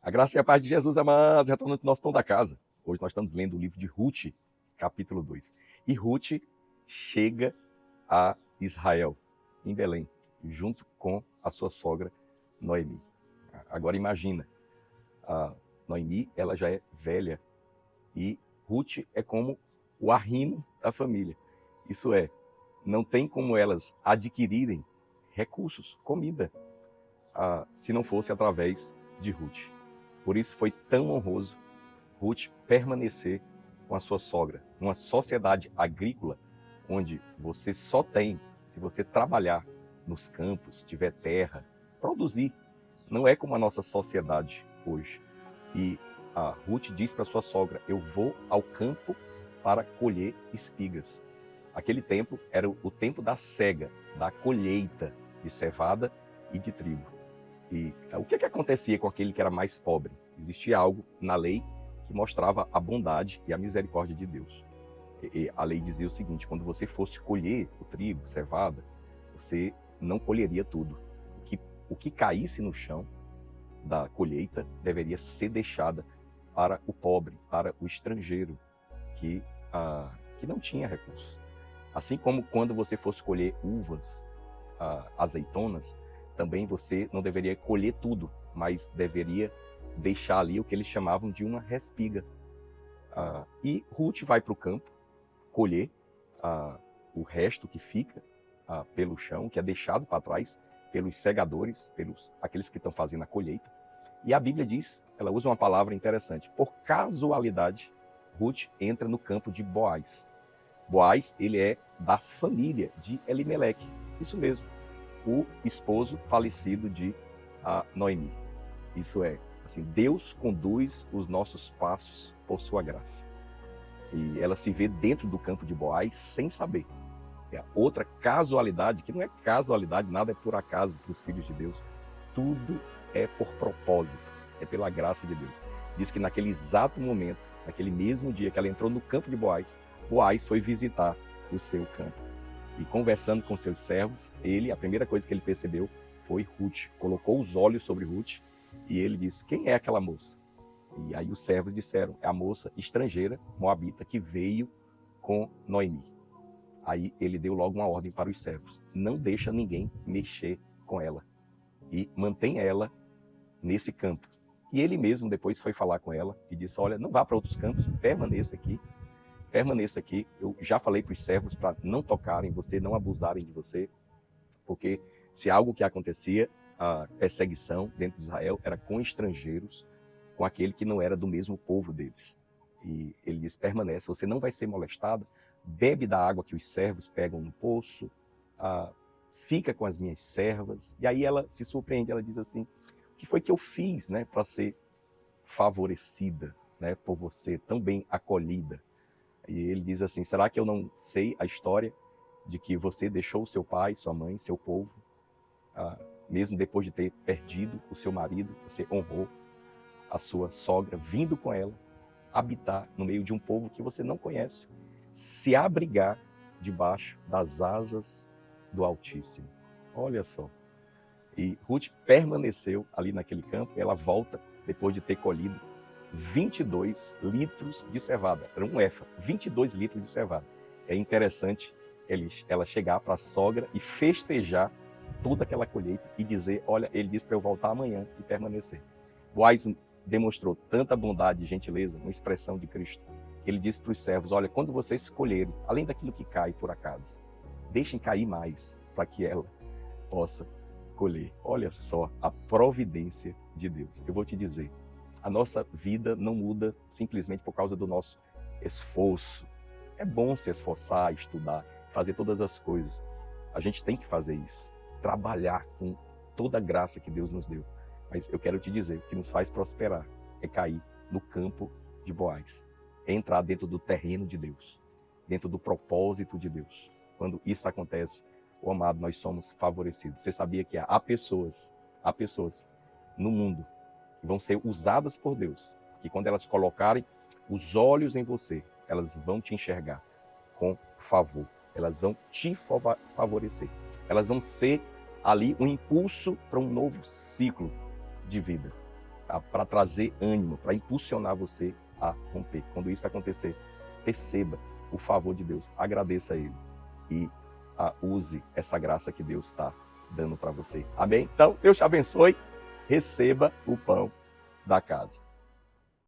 A graça e a paz de Jesus, amados, retornando ao nosso pão da casa. Hoje nós estamos lendo o livro de Ruth, capítulo 2. E Ruth chega a Israel, em Belém, junto com a sua sogra Noemi. Agora imagina, a Noemi, ela já é velha e Ruth é como o arrimo da família. Isso é, não tem como elas adquirirem recursos, comida, se não fosse através de Ruth. Por isso foi tão honroso Ruth permanecer com a sua sogra. Numa sociedade agrícola, onde você só tem, se você trabalhar nos campos, tiver terra, produzir. Não é como a nossa sociedade hoje. E a Ruth diz para sua sogra, eu vou ao campo para colher espigas. Aquele tempo era o tempo da cega, da colheita de cevada e de trigo. E o que acontecia com aquele que era mais pobre? Existia algo na lei que mostrava a bondade e a misericórdia de Deus. E a lei dizia o seguinte, quando você fosse colher o trigo, cevada, você não colheria tudo. O que caísse no chão da colheita deveria ser deixada para o pobre, para o estrangeiro, que não tinha recursos. Assim como quando você fosse colher uvas, azeitonas, também você não deveria colher tudo, mas deveria deixar ali o que eles chamavam de uma respiga. E Ruth vai para o campo colher o resto que fica pelo chão, que é deixado para trás pelos segadores, pelos aqueles que estão fazendo a colheita. E a Bíblia diz, ela usa uma palavra interessante, por casualidade, Ruth entra no campo de Boaz. Boaz, ele é da família de Elimeleque, isso mesmo, o esposo falecido de Noemi. Isso é, assim, Deus conduz os nossos passos por sua graça. E ela se vê dentro do campo de Boaz sem saber. É outra casualidade, que não é casualidade, nada é por acaso para os filhos de Deus. Tudo é por propósito, é pela graça de Deus. Diz que naquele exato momento, naquele mesmo dia que ela entrou no campo de Boaz, Boaz foi visitar o seu campo. E conversando com seus servos, a primeira coisa que ele percebeu foi Ruth. Colocou os olhos sobre Ruth e ele disse, quem é aquela moça? E aí os servos disseram, é a moça estrangeira, moabita, que veio com Noemi. Aí ele deu logo uma ordem para os servos, não deixa ninguém mexer com ela e mantém ela nesse campo. E ele mesmo depois foi falar com ela e disse, olha, não vá para outros campos, permaneça aqui. Eu já falei para os servos para não tocarem você, não abusarem de você, porque se algo que acontecia, a perseguição dentro de Israel era com estrangeiros, com aquele que não era do mesmo povo deles. E ele diz, permanece, você não vai ser molestada, bebe da água que os servos pegam no poço, fica com as minhas servas. E aí ela se surpreende, ela diz assim, o que foi que eu fiz, né, para ser favorecida, né, por você, tão bem acolhida? E ele diz assim, será que eu não sei a história de que você deixou seu pai, sua mãe, seu povo, mesmo depois de ter perdido o seu marido, você honrou a sua sogra, vindo com ela, habitar no meio de um povo que você não conhece, se abrigar debaixo das asas do Altíssimo. Olha só. E Ruth permaneceu ali naquele campo, ela volta depois de ter colhido 22 litros de cevada, era um efa, 22 litros de cevada. É interessante ela chegar para a sogra e festejar toda aquela colheita e dizer, olha, ele disse para eu voltar amanhã e permanecer. Boaz demonstrou tanta bondade e gentileza, uma expressão de Cristo, que ele disse para os servos, olha, quando vocês escolherem, além daquilo que cai por acaso, deixem cair mais para que ela possa colher. Olha só a providência de Deus. Eu vou te dizer, a nossa vida não muda simplesmente por causa do nosso esforço. É bom se esforçar, estudar, fazer todas as coisas. A gente tem que fazer isso, trabalhar com toda a graça que Deus nos deu. Mas eu quero te dizer, o que nos faz prosperar é cair no campo de Boaz, é entrar dentro do terreno de Deus, dentro do propósito de Deus. Quando isso acontece, oh amado, nós somos favorecidos. Você sabia que há pessoas no mundo que vão ser usadas por Deus, que quando elas colocarem os olhos em você, elas vão te enxergar com favor, elas vão te favorecer, elas vão ser ali um impulso para um novo ciclo de vida. para trazer ânimo, para impulsionar você a romper. Quando isso acontecer, perceba o favor de Deus, agradeça a Ele e use essa graça que Deus está dando para você. Amém? Então, Deus te abençoe, receba o pão da casa.